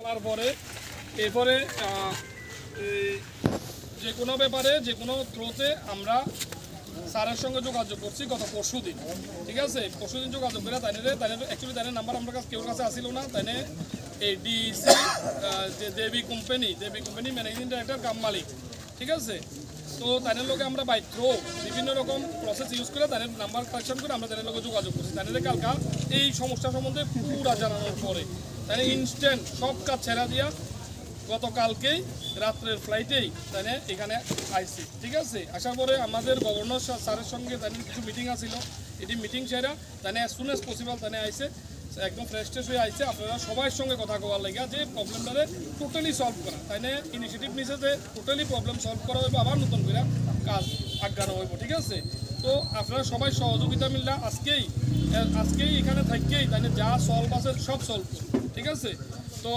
করার পরে এরপরে যে কোনো ব্যাপারে যে কোনো থ্রোতে আমরা স্যারের সঙ্গে যোগাযোগ করছি গত পরশু দিন, ঠিক আছে। পরশু দিন যোগাযোগ করে তাই অ্যাকচুয়ালি তাই নাম্বার আমার কাছে কেউ কাছে আসিল না। তাই এই ডিসি যে দেবী কোম্পানি ম্যানেজিং ডাইরেক্টর কাম মালিক, ঠিক আছে। তো তাদের লোকে আমরা বাই থ্রো বিভিন্ন রকম প্রসেস ইউজ করে তাদের নাম্বার কালেকশন করে আমরা তাদের লোকে যোগাযোগ করছি। তাদের কালকা এই সমস্যা সম্বন্ধে পুরা জানানোর পরে তাই ইনস্ট্যান্ট সব কাজ ছেড়া দিয়া গতকালকেই রাত্রের ফ্লাইটেই তাই এখানে আইসি, ঠিক আছে। আসার পরে আমাদের গভর্নর স্যারের সঙ্গে তাদের কিছু মিটিং আসছিল, এটি মিটিং সেরা তাই অ্যাজ সুন অ্যাজ পসিবল তাই আইসে একদম ফ্রেশ ট্রেশ হয়ে আইসে আপনারা সবার সঙ্গে কথা কওয়ার লাগে যে প্রবলেমটারে টোটালি সলভ করা। তাই ইনিশিয়েটিভ নিছে যে টোটালি প্রবলেম সলভ করা হইব, আবার নতুন করে কাজ আজ্ঞানো হইব, ঠিক আছে। তো আপনারা সবাই সহযোগিতা মিললা আজকেই এখানে থাকেই তাই যা সলভ আছে সব সলভ, ঠিক আছে। তো